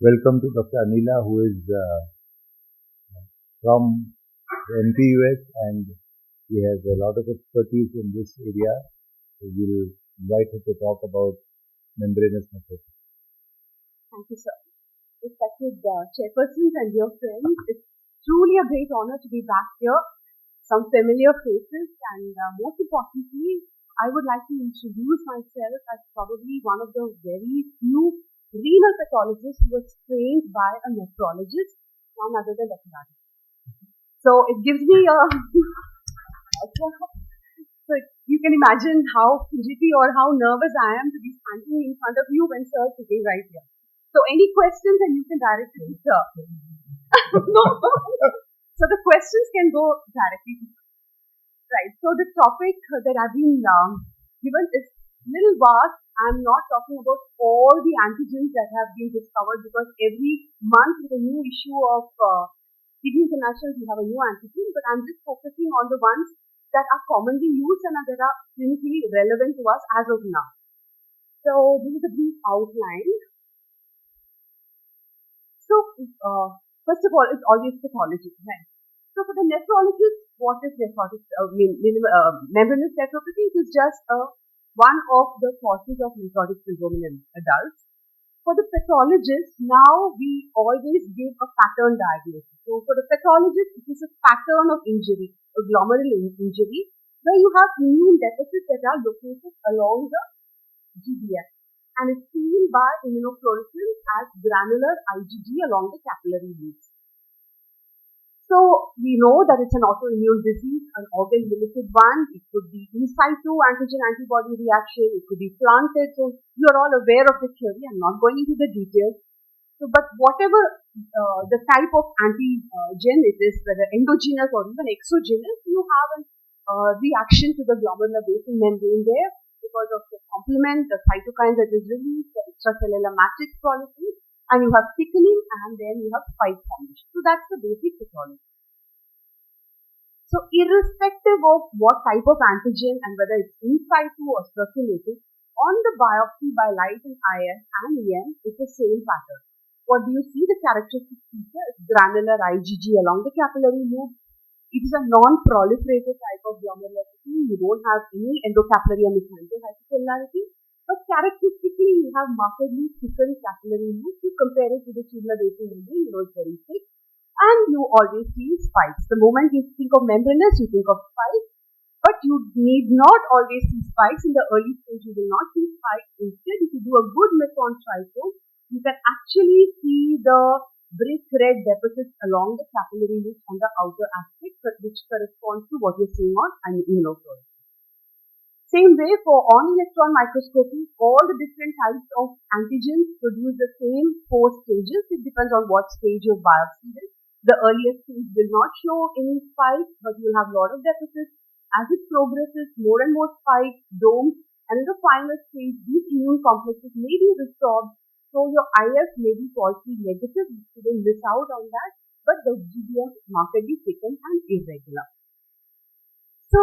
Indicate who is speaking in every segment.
Speaker 1: Welcome to Dr. Anila, who is from the MPUH, and she has a lot of expertise in this area. So we'll invite her to talk about membranous nephropathy.
Speaker 2: Thank you, sir. Respected chairpersons and dear friends, it's truly a great honor to be back here. Some familiar faces, and most importantly, I would like to introduce myself as probably one of the very few renal pathologists who was trained by a nephrologist, none other than Dr. Raj. So it gives me a so you can imagine how fidgety or how nervous I am to be standing in front of you when sir is sitting right here. So any questions and you can direct me, sir. No. So the questions can go directly to sir. Right. So the topic that I've been given is little vast. I'm not talking about all the antigens that have been discovered because every month with a new issue of Kidney International, we have a new antigen, but I'm just focusing on the ones that are commonly used and that are clinically relevant to us as of now. So this is a brief outline. So first of all, it's always pathology, right? So for the nephrologist, what is nephrotic? Membranous nephropathy is just one of the causes of nephrotic syndrome in adults. For the pathologist, now we always give a pattern diagnosis. So for the pathologist, it is a pattern of injury, a glomerular injury, where you have immune deficits that are located along the GBF and is seen by immunofluorescence as granular IgG along the capillary leads. So we know that it's an autoimmune disease, an organ-limited one. It could be in situ antigen-antibody reaction. It could be planted. So you are all aware of the theory. I'm not going into the details. So, but whatever the type of antigen it is, whether endogenous or even exogenous, you have a reaction to the glomerular basal membrane there because of the complement, the cytokine that is released, the extracellular matrix proliferation. And you have thickening and then you have spike formation. So that's the basic pathology. So irrespective of what type of antigen and whether it's in situ or circulating, on the biopsy by light and IS and EM, it's the same pattern. What do you see? The characteristic feature is granular IgG along the capillary loop. It is a non-proliferative type of glomerulopathy. You don't have any endocapillary or mesenteric hypercellularity. But characteristically, you have markedly thickened capillary loop. You compare it to the tubular basal membrane, you know it's very thick. And you always see spikes. The moment you think of membranous, you think of spikes. But you need not always see spikes. In the early stage, you will not see spikes. Instead, if you do a good meson trichome, you can actually see the brick red deposits along the capillary loop on the outer aspect, which corresponds to what you're seeing on immunofluorescence. Same way for on-electron microscopy, all the different types of antigens produce the same 4 stages. It depends on what stage of biopsy is. The earliest stage will not show any spikes, but you will have a lot of deficits. As it progresses, more and more spikes, domes, and in the final stage, these immune complexes may be resorbed. So your IF may be falsely negative. You shouldn't miss out on that. But the GBM is markedly thickened and irregular. So,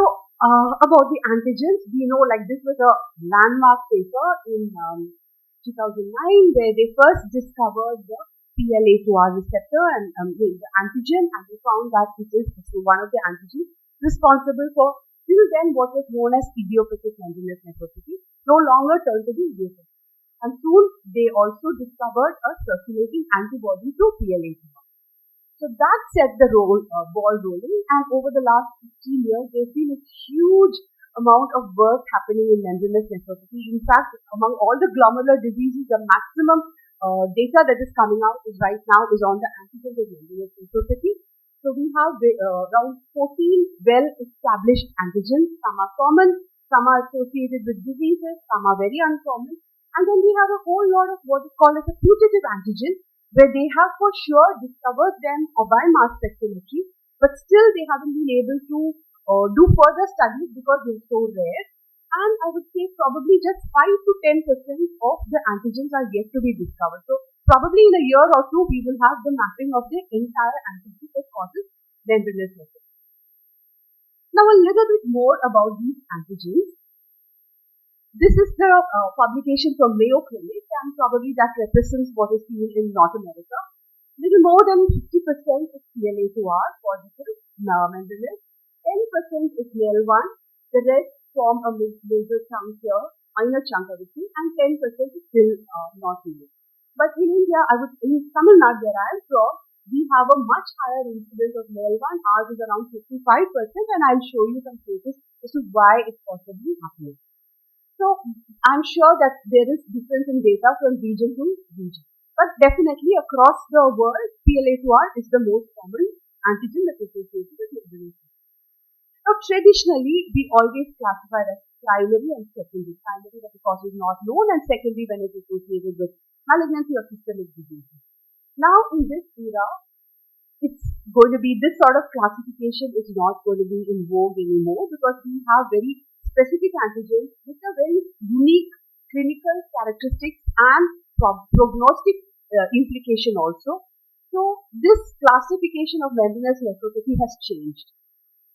Speaker 2: about the antigens, we know like this was a landmark paper in 2009 where they first discovered the PLA2R receptor and the antigen, and they found that it is one of the antigens responsible for till then what was known as idiopathic membranous nephropathy, no longer turned to be idiopathic. And soon they also discovered a circulating antibody to PLA2R. So that set the ball rolling, and over the last 15 years, there's been a huge amount of work happening in membranous nephropathy. In fact, among all the glomerular diseases, the maximum data that is coming out right now is on the antigens of membranous nephropathy. So we have around 14 well-established antigens. Some are common, some are associated with diseases, some are very uncommon. And then we have a whole lot of what is called as a putative antigen, where they have for sure discovered them by mass spectrometry, but still they haven't been able to do further studies because they're so rare. And I would say probably just 5 to 10% of the antigens are yet to be discovered. So probably in a year or two, we will have the mapping of the entire antigen that causes membranous nephropathy. Now a little bit more about these antigens. This is the publication from Mayo Clinic, and probably that represents what is seen in North America. Little more than 50% is PLA2R positive membranous, 10% is L1, the rest form a major chunk here, minor chunk I would say, and 10% is still not real. But in India, in Tamil Nadu where I am from, we have a much higher incidence of L1. Ours is around 55%, and I'll show you some cases as to why it's possibly happening. So I'm sure that there is difference in data from region to region. But definitely across the world, PLA2R is the most common antigen that is associated with membranous. Now traditionally, we always classify as primary and secondary. Primary that the cause is not known, and secondary when it is associated with malignancy or systemic diseases. Now in this era, it's going to be, this sort of classification is not going to be in vogue anymore, because we have very specific antigens with a very unique clinical characteristics and prognostic implication also. So this classification of membranous nephropathy has changed.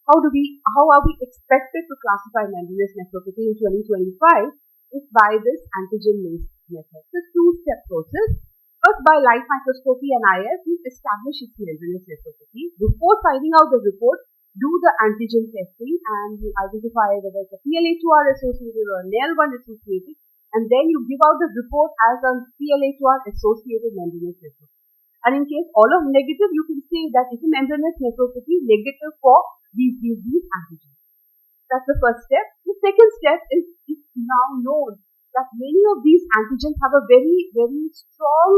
Speaker 2: How are we expected to classify membranous nephropathy in 2025 is by this antigen-based method. It's a two-step process. First, by light microscopy and IF, we establish its membranous nephropathy. Before finding out the report, do the antigen testing and you identify whether it's a PLA2R associated or a L1 associated, and then you give out the report as a PLA2R associated membranous nephropathy. And in case all of negative, you can say that it's a membranous nephropathy negative for these antigens. That's the first step. The second step is it's now known that many of these antigens have a very, very strong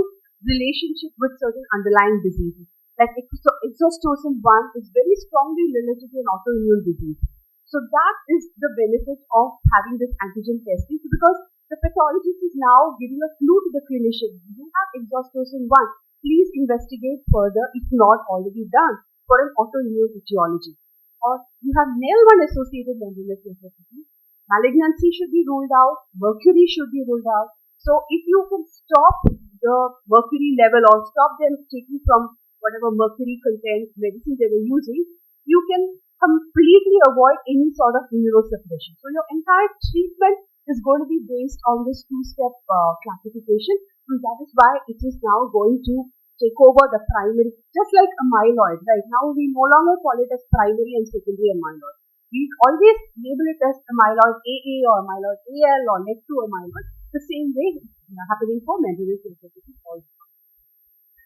Speaker 2: relationship with certain underlying diseases. Like exhaustion 1 is very strongly related to an autoimmune disease. So that is the benefit of having this antigen testing, because the pathologist is now giving a clue to the clinician. You have exhaustion 1. Please investigate further if not already done for an autoimmune etiology. Or you have L1 associated membranous nephropathy. Malignancy should be ruled out, mercury should be ruled out. So if you can stop the mercury level or stop them taking from whatever mercury content medicine they were using, you can completely avoid any sort of immunosuppression. So your entire treatment is going to be based on this two-step classification, and that is why it is now going to take over the primary, just like a myeloid. Right now we no longer call it as primary and secondary amyloid. We always label it as amyloid AA or amyloid AL or next to amyloid. The same way happening for membranous nephropathy also.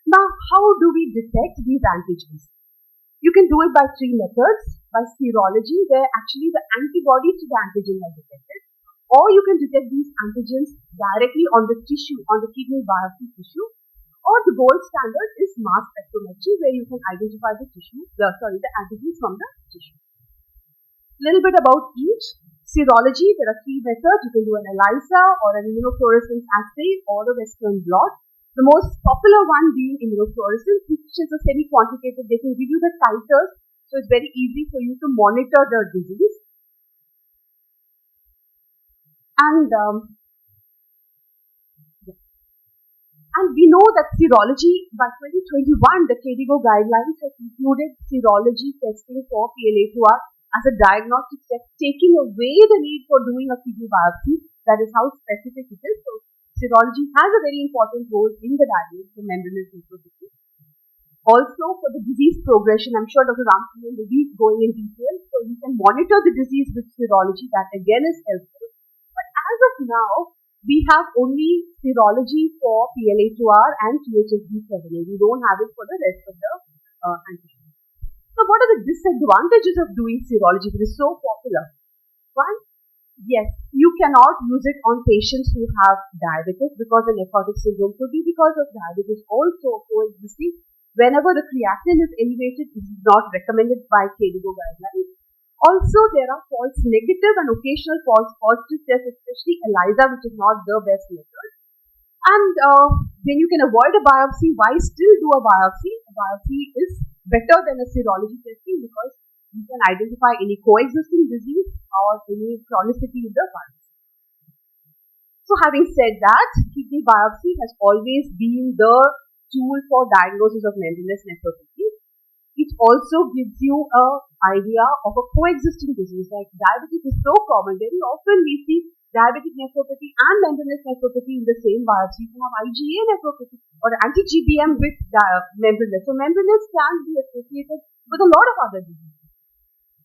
Speaker 2: Now, how do we detect these antigens? You can do it by 3 methods. By serology, where actually the antibodies to the antigen are detected, or you can detect these antigens directly on the tissue, on the kidney biopsy tissue, or the gold standard is mass spectrometry, where you can identify the antigens from the tissue. Little bit about each. Serology, there are 3 methods. You can do an ELISA or an immunofluorescence assay or a Western blot. The most popular one being immunofluorescence, which is a semi-quantitative. They can give you the titers, so it's very easy for you to monitor the disease. And we know that serology, by 2021, the KDIGO guidelines have included serology testing for PLA2R as a diagnostic step, taking away the need for doing a kidney biopsy. That is how specific it is. So serology has a very important role in the diagnosis of membranous nephropathy. Also, for the disease progression, I'm sure Dr. Ramcharan will be going in detail. So you can monitor the disease with serology. That again is helpful. But as of now, we have only serology for PLA2R and THSB7. We don't have it for the rest of the antigens. So what are the disadvantages of doing serology? It is so popular. One, yes, you cannot use it on patients who have diabetes, because the nephrotic syndrome could be because of diabetes also coexisting. Whenever the creatinine is elevated, it is not recommended by KDIGO guidelines. Also, there are false negative and occasional false positive tests, especially ELISA, which is not the best method. And when you can avoid a biopsy, why still do a biopsy? A biopsy is better than a serology testing, because you can identify any coexisting disease or any chronicity with the biopsy. So having said that, kidney biopsy has always been the tool for diagnosis of membranous nephropathy. It also gives you an idea of a coexisting disease. Like diabetes is so common, very often we see diabetic nephropathy and membranous nephropathy in the same biopsy. You can have IGA nephropathy or anti-GBM with membranous. So membranous can be associated with a lot of other diseases.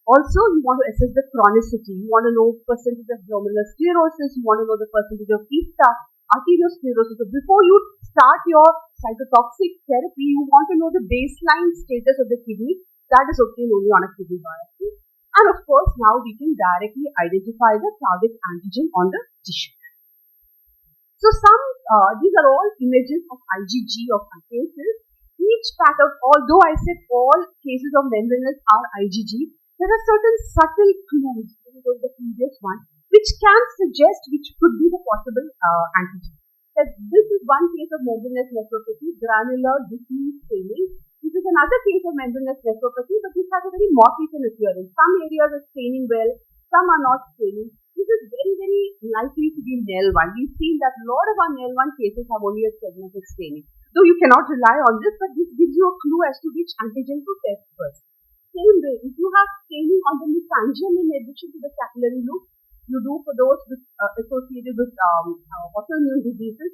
Speaker 2: Also, you want to assess the chronicity. You want to know percentage of glomerular sclerosis. You want to know the percentage of ESTA, arteriosclerosis. So before you start your cytotoxic therapy, you want to know the baseline status of the kidney. That is obtained only on a kidney biopsy. And of course, now we can directly identify the target antigen on the tissue. So these are all images of IgG of cases. Each pattern, although I said all cases of membranous are IgG, there are certain subtle clues, the previous one, which can suggest which could be the possible antigen. That this is one case of membranous nephropathy, granular diffuse staining. This is another case of membranous nephropathy, but this has a very motif in appearance. Some areas are staining well, some are not staining. This is very, very likely to be NEL1. We've seen that a lot of our NEL1 cases have only a segmented staining. Though you cannot rely on this, but this gives you a clue as to which antigen to test first. Same way, if you have staining on the mesangium in addition to the capillary loop, you do for those with, associated with autoimmune diseases.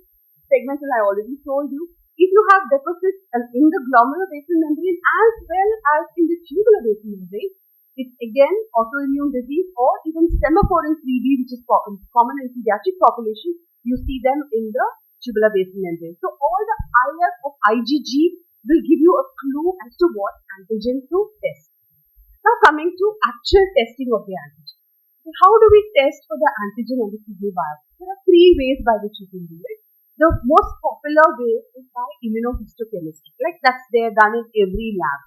Speaker 2: Segmental, I already told you. If you have deposits in the glomerular basal membrane as well as in the tubular basal membrane, it's again autoimmune disease or even semaphorin 3B, which is common in pediatric population. You see them in the tubular basal membrane. So all the IF of IgG will give you a clue as to what antigen to test. Now coming to actual testing of the antigen. So how do we test for the antigen on the kidney biopsy? There are three ways by which you can do it. The most popular way is by immunohistochemistry. Like that's there done in every lab.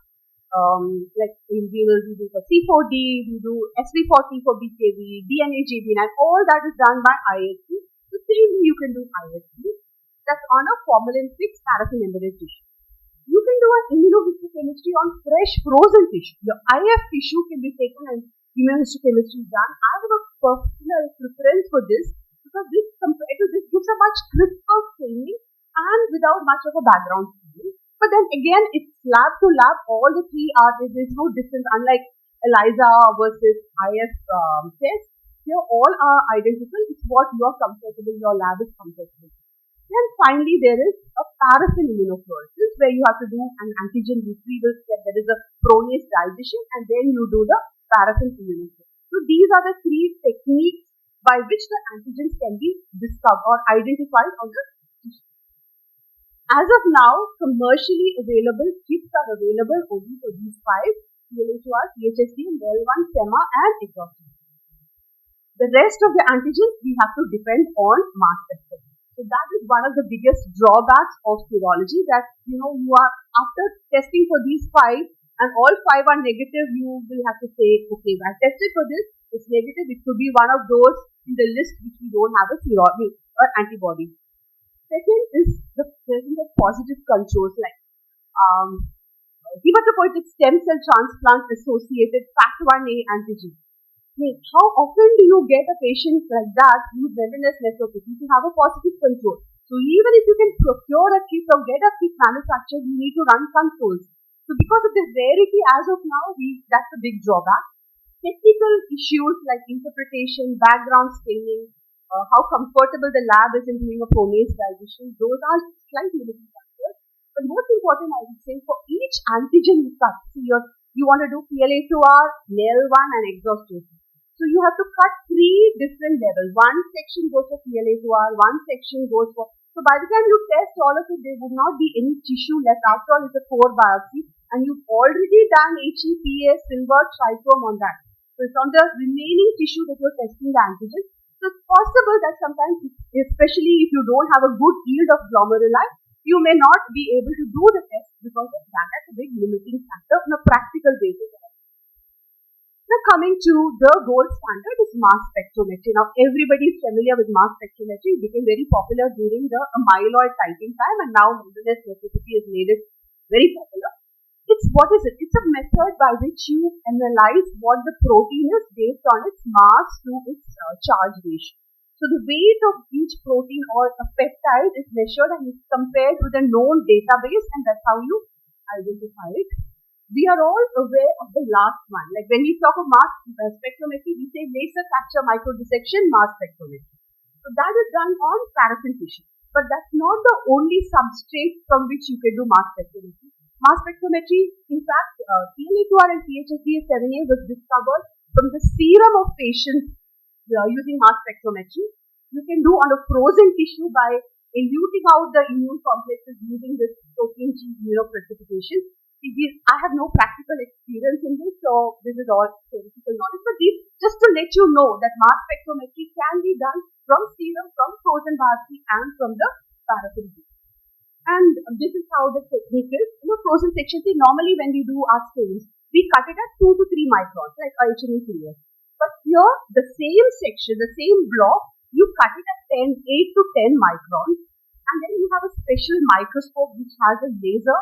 Speaker 2: Like we do for C4D, we do SV40 for BKV, DNA JB9, all that is done by IST. The same way you can do IST. That's on a formalin-fixed paraffin embedded tissue. You can do an immunohistochemistry on fresh frozen tissue. Your IF tissue can be taken and immunohistochemistry done. I have a personal preference for this because this compared to this gives a much crisper staining and without much of a background staining. But then again, it's lab to lab. All the three are, there's no difference unlike ELISA versus IF test. Here all are identical. It's what you're comfortable, your lab is comfortable. Then finally, there is a paraffin immunofluorescence where you have to do an antigen retrieval step. There is a pronase digestion and then you do the paraffin immunofluorescence. So these are the three techniques by which the antigens can be discovered or identified on the tissue. As of now, commercially available kits are available only for these five: PLA2R, PHSD, NEL1, SEMA and exhaustion. The rest of the antigens we have to depend on mass spectrometry. So that is one of the biggest drawbacks of serology, that you are after testing for these five and all five are negative, you will have to say, okay, I tested for this, it's negative, it could be one of those in the list which we don't have a serology or antibody. Second is the presence of positive controls like hematopoietic stem cell transplant associated FAT1A antigen. How often do you get a patient like that with membranous nephropathy to have a positive control? So even if you can procure a kit or get a kit manufactured, you need to run controls. So because of the rarity as of now, that's a big drawback. Technical issues like interpretation, background staining, how comfortable the lab is in doing a pronase digestion, those are slight limiting factors. But most important, I would say, for each antigen you cut, so you want to do PLA2R, NEL1 and exhaustion. So you have to cut three different levels. One section goes for PLA2R, one section goes for... So by the time you test all of it, there would not be any tissue left. After all, it's a core biopsy and you've already done HEPA, silver, trichrome on that. So it's on the remaining tissue that you're testing the antigen. So it's possible that sometimes, especially if you don't have a good yield of glomeruli, you may not be able to do the test because of that. That's a big limiting factor on a practical basis. Now coming to the gold standard is mass spectrometry. Now everybody is familiar with mass spectrometry. It became very popular during the amyloid typing time and now membranous nephropathy has made it very popular. What is it? It's a method by which you analyze what the protein is based on its mass to its charge ratio. So the weight of each protein or a peptide is measured and is compared with a known database and that's how you identify it. we are all aware of the last one. Like when we talk of mass spectrometry, we say laser capture microdissection mass spectrometry. So that is done on paraffin tissue. But that's not the only substrate from which you can do mass spectrometry. Mass spectrometry, in fact, PLA2R and PHSDA7A was discovered from the serum of patients using mass spectrometry. You can do on a frozen tissue by eluting out the immune complexes using this protein G immunoprecipitation. I have no practical experience in this, so this is all theoretical knowledge. But just to let you know that mass spectrometry can be done from serum, from frozen biopsy, and from the paraffin tissue. And this is how the technique is. Frozen section, normally when we do our stains, we cut it at 2 to 3 microns, like IGA Nephropathy. But here, the same section, the same block, you cut it at 8 to 10 microns. And then you have a special microscope which has a laser.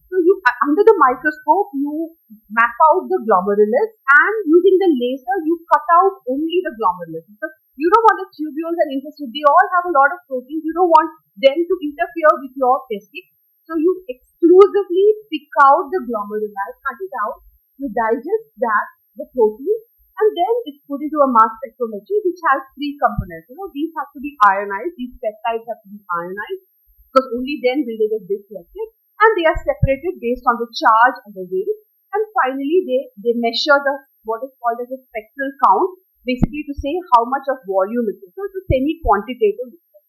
Speaker 2: So under the microscope, you map out the glomerulus, and using the laser, you cut out only the glomerulus. Because you don't want the tubules and intestines, they all have a lot of proteins. You don't want them to interfere with your testing. So you exclusively pick out the glomeruli, cut it out, you digest that, the protein, and then it's put into a mass spectrometry which has 3 components. These have to be ionized, these peptides have to be ionized, because only then will they get deflected. And they are separated based on the charge and the weight. And finally, they measure what is called as a spectral count, basically to say how much of volume it is. So it's a semi-quantitative result.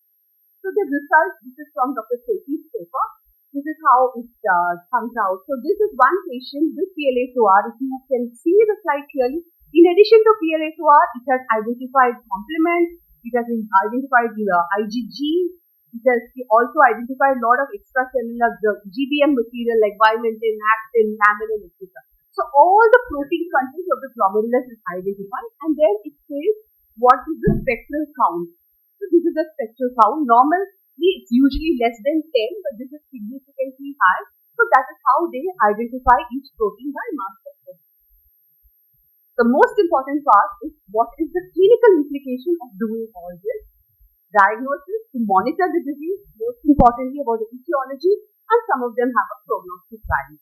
Speaker 2: So the result, this is from Dr. Sethi's paper. This is how it comes out. So this is one patient with PLA2R. If you can see the slide clearly, in addition to PLA2R, it has identified complement, it has identified IgG, it has also identified a lot of extracellular GBM material like vimentin, actin, laminin, etc. So all the protein content of the glomerulus is identified, and then it says what is the spectral count. So this is the spectral count. Normally it's usually less than 10, but this is significantly high. So that is how they identify each protein by mass spectrometry. The most important part is what is the clinical implication of doing all this. Diagnosis, to monitor the disease, most importantly about the etiology, and some of them have a prognostic value.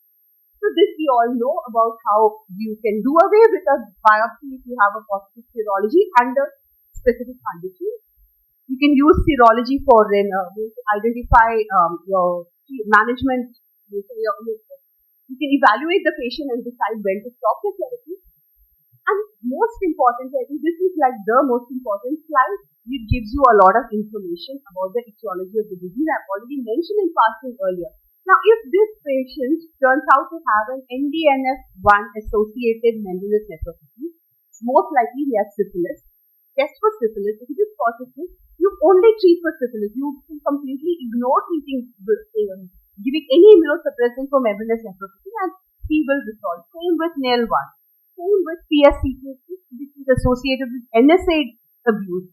Speaker 2: So this we all know about how you can do away with a biopsy if you have a positive serology under specific conditions. You can use serology for identify your management. You can evaluate the patient and decide when to stop the therapy. And most importantly, I think this is like the most important slide. It gives you a lot of information about the etiology of the disease. I've already mentioned in passing earlier. Now, if this patient turns out to have an NDNF1 associated membranous nephropathy, most likely he has syphilis. Test for syphilis. If it is positive, you only treat for syphilis. You can completely ignore treating, giving any immunosuppressant for membranous nephropathy, and he will resolve. Same with NAIL1. Same with PSC, which is associated with NSAID abuse.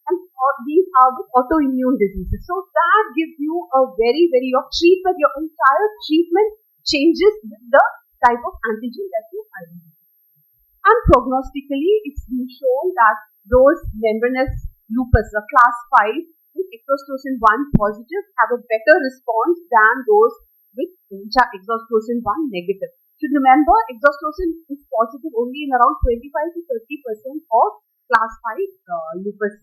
Speaker 2: And these are with autoimmune diseases. So that gives you a very, your treatment, your entire treatment changes with the type of antigen that you identify. And prognostically, it's been shown that those membranous lupus, class 5, with exhaustion 1 positive, have a better response than those with exhaustion 1 negative. So remember, exhaustion is positive only in around 25 to 30% of class 5 lupus.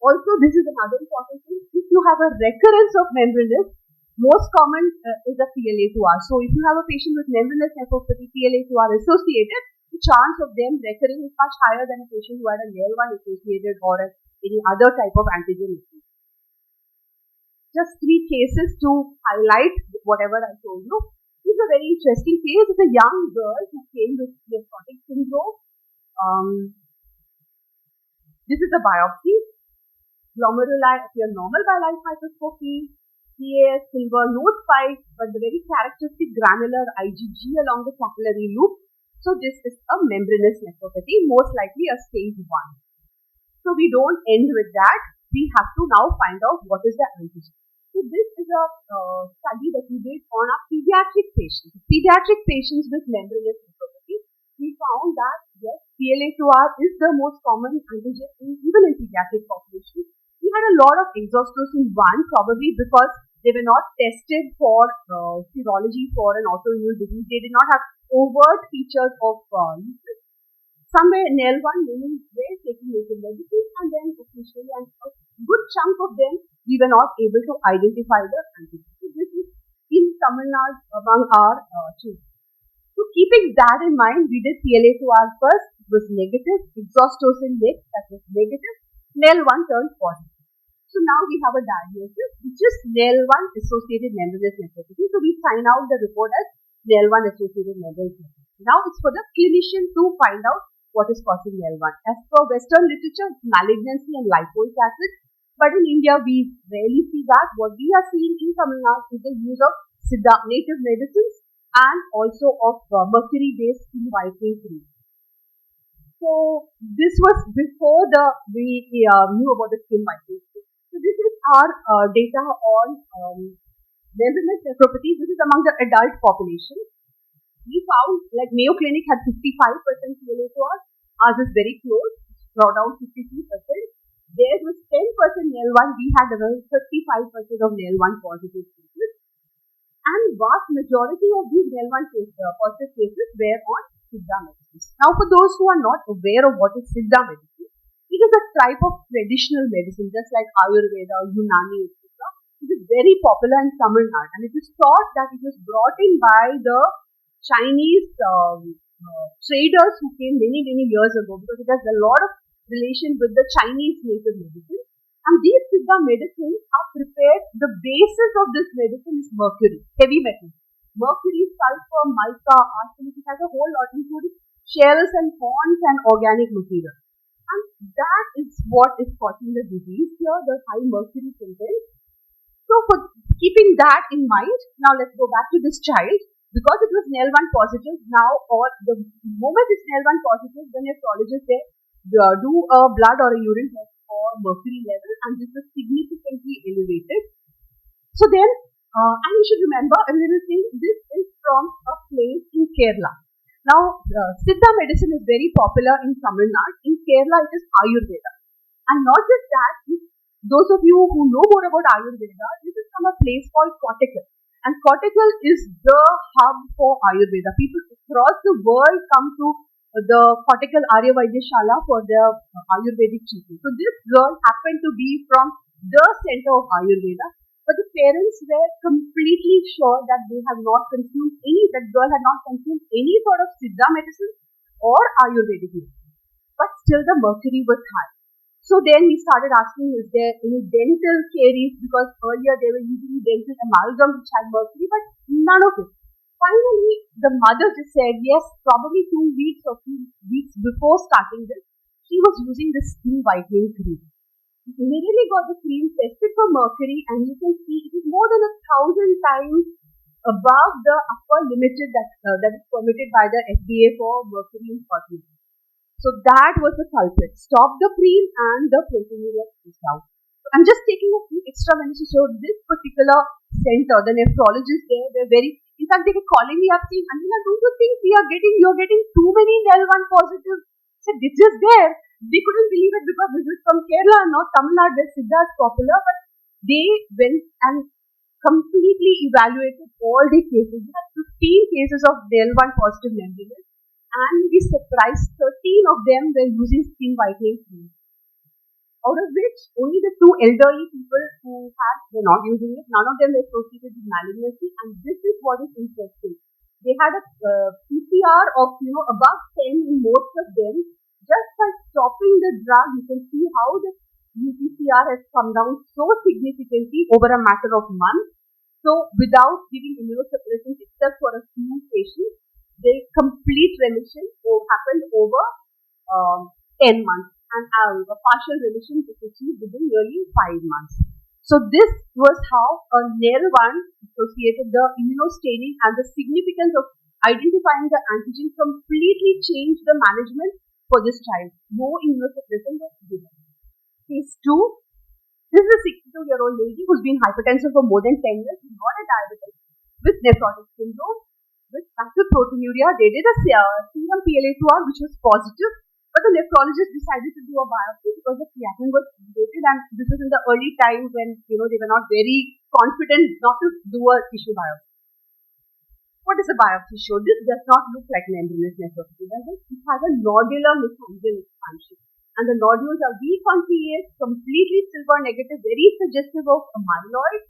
Speaker 2: Also, this is another important thing. If you have a recurrence of membranous, most common is a PLA2R. So if you have a patient with membranous nephropathy, PLA2R associated, the chance of them recurring is much higher than a patient who had a NAIL1 associated or any other type of antigen. Just 3 cases to highlight whatever I told you. This is a very interesting case. It's a young girl who came with nephrotic syndrome. This is a biopsy. Glomeruli appear normal by light microscopy. CAS, silver, no spikes, but the very characteristic granular IgG along the capillary loop. So this is a membranous nephropathy, most likely a stage 1. So we don't end with that. We have to now find out what is the antigen. So this is a study that we did on our pediatric patients. Pediatric patients with membranous nephropathy, we found that yes, PLA2R is the most common antigen even in pediatric population. We had a lot of exhaustion 1 probably because They were not tested for serology for an autoimmune disease. They did not have overt features of lupus. Somewhere in L1 women were taking native medicine, and then officially, and a good chunk of them, we were not able to identify the antigen. So this is in Tamil Nadu among our children. So keeping that in mind, we did PLA2R first, it was negative, exhaustion next, that was negative, NEL1 turned positive. So now we have a diagnosis, which is NEL1 associated membranous nephropathy. So we sign out the report as NEL1 associated membranous nephropathy. Now it's for the clinician to find out what is causing NEL1. As per Western literature, it's malignancy and lipoic acid. But in India, we rarely see that. What we are seeing in Tamil Nadu is the use of Siddha native medicines and also of mercury-based skin whitening cream. So this was before we knew about the skin whitening cream. So this is our data on membranous nephropathy. This is among the adult population. We found like Mayo Clinic had 55% PLA2R. Ours is very close, around 52%. Theirs was 10% NEL1. We had around 35% of NEL1 positive cases. And vast majority of these NEL1 positive cases were on Siddha medicines. Now for those who are not aware of what is Siddha medicine, it is a type of traditional medicine, just like Ayurveda, Unani, etc. It is very popular in Tamil Nadu, and it is thought that it was brought in by the Chinese traders who came many years ago, because it has a lot of relation with the Chinese native medicine. And these Siddha medicines are prepared, the basis of this medicine is mercury, heavy metal. Mercury, sulfur, mica, arsenic, it has a whole lot, including shells and horns and organic material. And that is what is causing the disease here, the high mercury content. So for keeping that in mind, now let's go back to this child. Because it was NEL1 positive, now or the moment it's NEL1 positive, the nephrologist do a blood or a urine test for mercury level, and this is significantly elevated. So then, and you should remember a little thing, this is from a place in Kerala. Now, Siddha medicine is very popular in Tamil Nadu. In Kerala, it is Ayurveda. And not just that, those of you who know more about Ayurveda, this is from a place called Kottakkal. And Kottakkal is the hub for Ayurveda. People across the world come to the Kottakkal Arya Vaidyashala for their Ayurvedic treatment. So this girl happened to be from the center of Ayurveda, but the parents were completely sure that they have not consumed that girl had not consumed any sort of Siddha medicine or Ayurvedic medicine. But still the mercury was high. So then we started asking, is there any dental caries? Because earlier they were using dental amalgam which had mercury, but none of it. Finally, the mother just said, yes, probably 2 weeks or 2 weeks before starting this, she was using the skin whitening cream. She immediately got the cream tested for mercury, and you can see it is more than 1,000 times above the upper limit that is permitted by the FDA for mercury in fertility. So that was the culprit. Stop the cream and the proteinuria comes down. I'm just taking a few extra minutes to show this particular center, the nephrologists there, they're very, in fact, they were calling me up saying, Anila, don't you think you're getting too many NEL1 positive? I said, this is there. They couldn't believe it because this is from Kerala and not Tamil Nadu, where Siddha is popular, but they went and completely evaluated all the cases. We had 15 cases of NEL1 positive membranous, and we surprised 13 of them were using skin whitening cream. Out of which only the 2 elderly people who were not using it, none of them were associated with malignancy, and this is what is interesting. They had a PCR of above 10 in most of them. Just by stopping the drug, you can see how the UPCR has come down so significantly over a matter of months. So without giving immunosuppressants except for a few patients, the complete remission happened over 10 months. And a partial remission is achieved within nearly 5 months. So this was how a NEL1 associated the immunostaining and the significance of identifying the antigen completely changed the management for this child. No immunosuppressant was given. Case 2. This is a 62-year-old lady who's been hypertensive for more than 10 years, not a diabetic, with nephrotic syndrome, with active proteinuria. They did a serum PLA2R which was positive. But the nephrologist decided to do a biopsy because the creatinine was elevated, and this was in the early time when they were not very confident not to do a tissue biopsy. What does a biopsy show? This does not look like membranous nephropathy, does it? It has a nodular mesangial expansion. And the nodules are weak on pH, completely silver negative, very suggestive of a myeloid.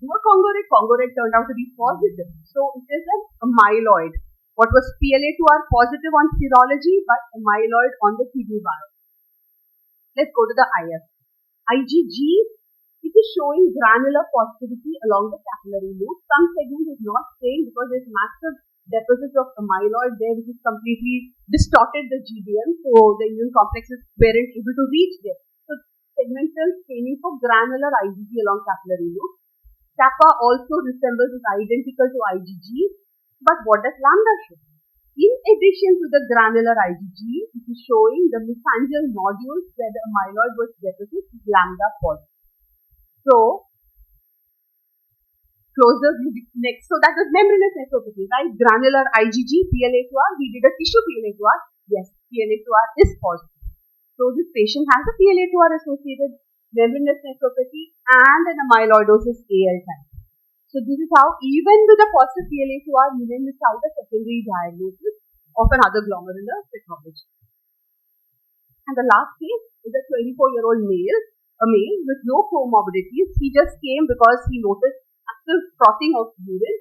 Speaker 2: More congruent turned out to be positive. So it is a myeloid. What was PLA2R positive on serology, but a myeloid on the kidney biopsy. Let's go to the IF. IgG, it is showing granular positivity along the capillary loop. Some segment is not staying because there is massive deposits of amyloid there which is completely distorted the GBM, so the immune complexes weren't able to reach there. So segmental staining for granular IgG along capillary loop. Kappa also resembles, is identical to IgG, but what does lambda show? In addition to the granular IgG, it is showing the mesangial nodules where the amyloid was deposited is lambda positive. So, closer next. So, that was membranous nephropathy, right? Granular IgG, PLA2R. We did a tissue PLA2R. Yes, PLA2R is positive. So, this patient has a PLA2R associated membranous nephropathy and an amyloidosis AL type. So, this is how, even with a positive PLA2R, you may miss out a secondary diagnosis of another glomerular pathology. And the last case is a 24-year-old male. A male with no comorbidities. He just came because he noticed active frothing of urine.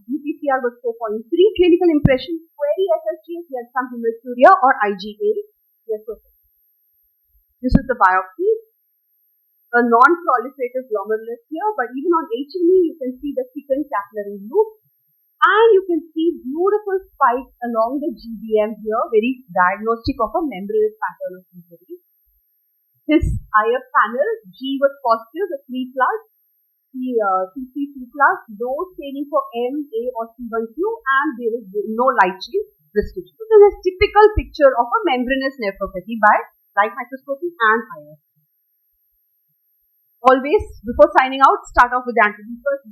Speaker 2: UPCR was 4.3. Clinical impression, query SSGS, he had some hematuria or IGA. Yes, okay. This is the biopsy. A non-proliferative glomerulus here, but even on HME, you can see the thickened capillary loop. And you can see beautiful spikes along the GBM here, very diagnostic of a membranous pattern of injury. His IF panel, G was positive, the 3+, C3 2+, no staining for M, A or C1q, and there is no light chain restriction. So, this is a typical picture of a membranous nephropathy by light microscopy and IF. Always, before signing out, start off with the antigen. First,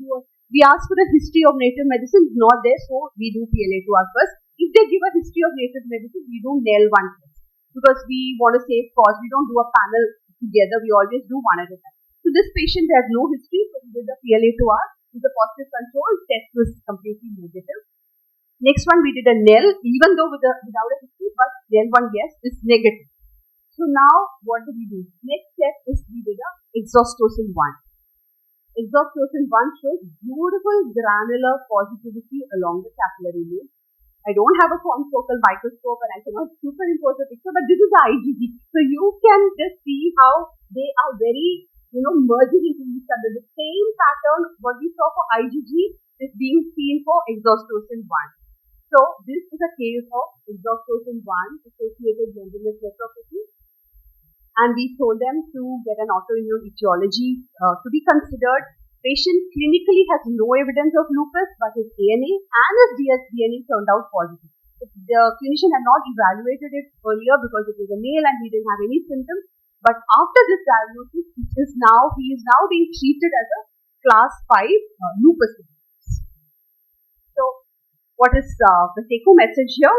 Speaker 2: we ask for the history of native medicine, not there, so we do PLA2R first. If they give a history of native medicine, we do NEL1 first. Because we want to save cost, we don't do a panel together, we always do one at a time. So this patient has no history, so we did the PLA2R with the positive control, test was completely negative. Next one we did a NEL, even though without a history, but NEL1 yes is negative. So now what do we do? Next step is we did a exhaustocin 1. Exhaustocin 1 shows beautiful granular positivity along the capillary loop. I don't have a confocal microscope and I cannot superimpose the picture, but this is the IgG. So you can just see how they are very, merging into each other. The same pattern what we saw for IgG is being seen for exhaustocin 1. So this is a case of exhaustocin 1 associated membranous nephropathy. And we told them to get an autoimmune etiology to be considered. Patient clinically has no evidence of lupus, but his ANA and his DNA turned out positive. The clinician had not evaluated it earlier because it was a male and he didn't have any symptoms. But after this diagnosis, he is now being treated as a class 5 lupus. So, what is the take-home message here?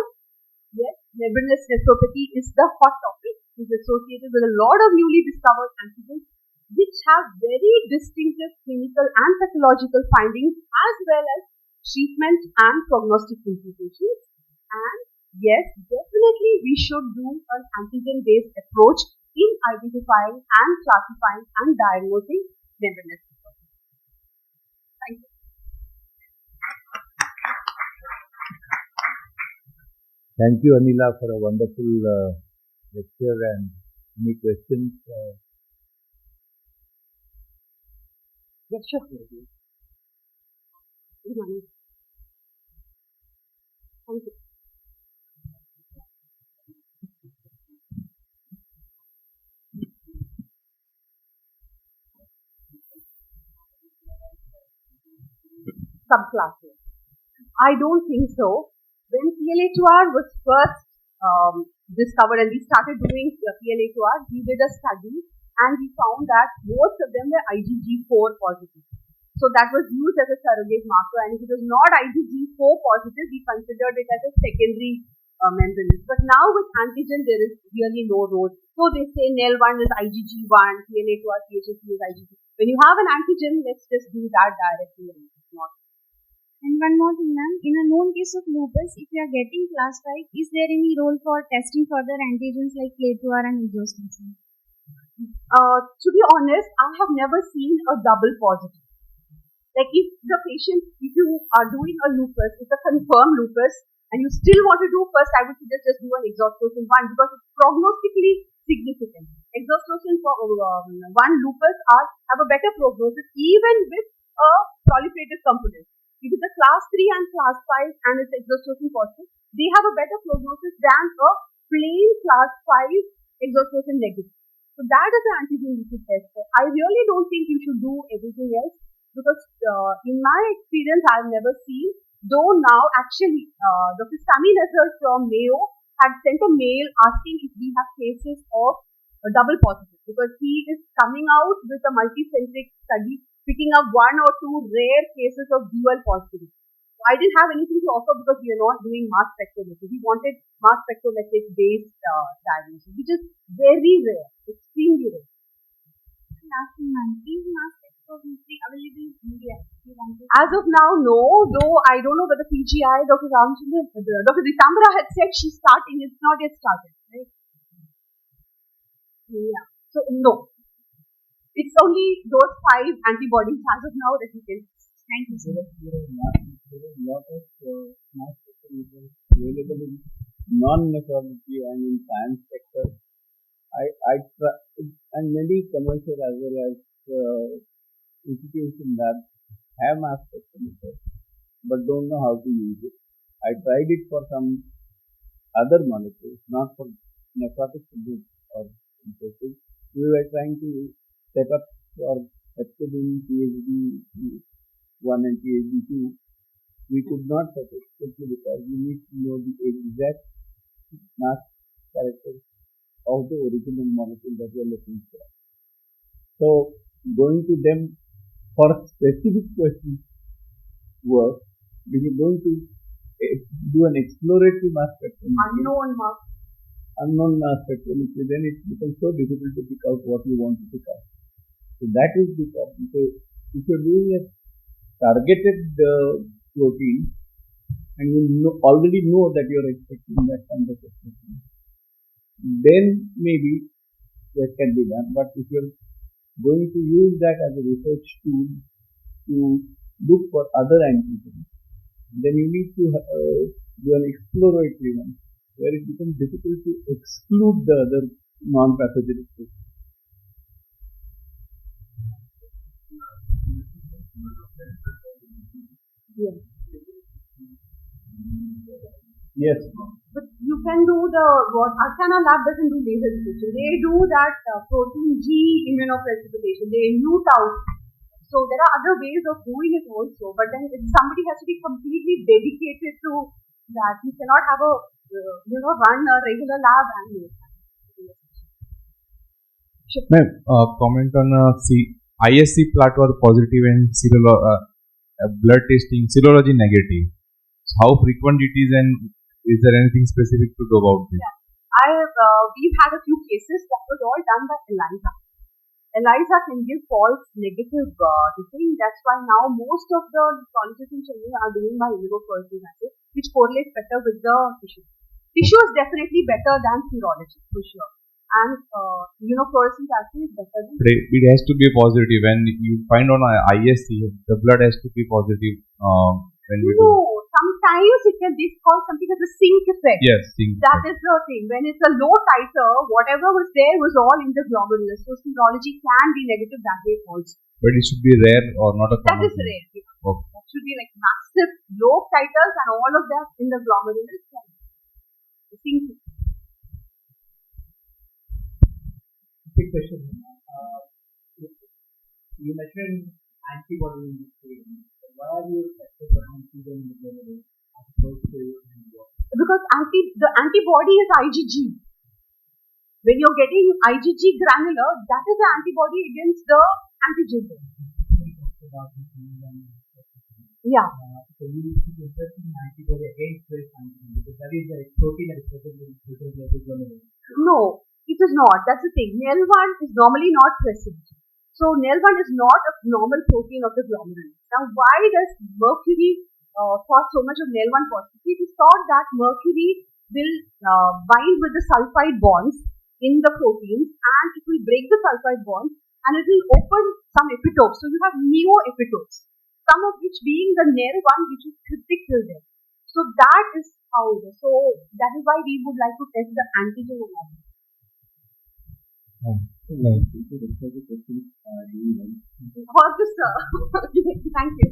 Speaker 2: Yes, membranous nephropathy is the hot topic. It is associated with a lot of newly discovered antigens which have very distinctive clinical and pathological findings as well as treatment and prognostic implications. And yes, definitely we should do an antigen-based approach in identifying and classifying and diagnosing membranous nephropathy. Thank you.
Speaker 1: Thank you, Anila, for a wonderful lecture and any questions.
Speaker 2: Yes, sure. Good morning. Thank you. Subclasses. I don't think so. When PLA2R was first discovered and we started doing PLA2R, we did a study and we found that most of them were IgG4 positive. So that was used as a surrogate marker, and if it was not IgG4 positive, we considered it as a secondary membranous. But now with antigen, there is really no role. So they say NEL1 is IgG1, TNA2 or THC is IgG. When you have an antigen, let's just do that directly.
Speaker 3: And one more thing, ma'am. In a known case of lupus, if you are getting class 5, is there any role for testing further antigens like K2R and exostosin?
Speaker 2: To be honest, I have never seen a double positive. Like if the patient, if you are doing a lupus, it's a confirmed lupus, and you still want to do first, I would suggest just do an exostosin 1 because it's prognostically significant. Exostosin for 1 lupus have a better prognosis even with a proliferative component. If it's a class 3 and class 5 and it's exostosin positive, they have a better prognosis than a plain class 5 exostosin negative. So that is the antigen you should test for. I really don't think you should do everything else because in my experience, I've never seen, though now actually Dr. Sami Nazar from Mayo had sent a mail asking if we have cases of double positive because he is coming out with a multicentric study picking up 1 or 2 rare cases of dual positivity. I didn't have anything to offer because we are not doing mass spectrometry. We wanted mass spectrometric based diagnosis, which is very rare, extremely rare.
Speaker 3: Last thing, ma'am. Is mass spectrometry available in India?
Speaker 2: As of now, no. Though I don't know whether PGI, Dr. Ritambra had said she's starting. It's not yet started, right? Yeah. So no. It's only those 5 antibodies as of now that you can. Thank you, sir.
Speaker 1: There are a lot of mass spectrometers available in non-nephrology and in science sector. I try, and many commercial as well as institutions that have mass spectrometers but don't know how to use it. I tried it for some other molecules, not for nephrotic or infected. We were trying to set up for hepcidin, PhD1 and PhD2. We could not set it simply because we need to know the exact mass characters of the original molecule that we are looking for. So going to them for specific questions work, we are going to do an exploratory mass spectrometry. Unknown mass spectrometry, then it becomes so difficult to pick out what you want to pick out. So that is the problem. So if you're doing a targeted protein and you already know that you're expecting that kind of expression, then maybe that can be done. But if you're going to use that as a research tool to look for other antigens, then you need to do an exploratory one where it becomes difficult to exclude the other non-pathogenic proteins. Yes.
Speaker 2: But you can do what Asana Lab doesn't do laser detection. They do that protein G immunoprecipitation. They mute out. So there are other ways of doing it also. But then somebody has to be completely dedicated to that. You cannot have run a regular lab and do it.
Speaker 4: Ma'am, comment on ISC plot was positive and blood testing serology negative. So how frequent it is and is there anything specific to do about this?
Speaker 2: Yeah. We've had a few cases that was all done by ELISA. ELISA can give false negative thing. That's why now most of the nephrologists in Chennai are doing by immunofluorescence assay, which correlates better with the tissue. Tissue is definitely better than serology, for sure. And immunofluorescence assay is better than.
Speaker 4: It has to be positive. When you find on ISC, the blood has to be positive. When we do.
Speaker 2: Sometimes it can be called something as a sink effect.
Speaker 4: Yes, sink.
Speaker 2: That is the thing. When it's a low titer, whatever was there was all in the glomerulus. So serology can be negative that way also.
Speaker 4: But it should be rare or not a common.
Speaker 2: That is rare. Yeah.
Speaker 4: Okay.
Speaker 2: That should be like massive low titers and all of that in the glomerulus. The sink effect.
Speaker 5: Quick question. You mentioned antibody in this case. Why are you testing for antigen in the glomerulus as opposed to
Speaker 2: because the antibody is IgG. When you're getting IgG granular, that is the antibody against the antigen. Yeah.
Speaker 5: So you need to interest in antibody against this antigen because that is the protein that is present in glomerulonephritis.
Speaker 2: No, it is not. That's the thing. NEL1 is normally not present. So NEL1 is not a normal protein of the glomerulus. Now, why does mercury cause so much of NEL1 positivity? It is thought that mercury will bind with the sulfide bonds in the proteins and it will break the sulfide bonds and it will open some epitopes. So you have neo-epitopes, some of which being the NEL1 which is critical there. So that is how it is. So that is why we would like to test the antigen analysis.
Speaker 1: Thank you.
Speaker 2: Or this, thank you.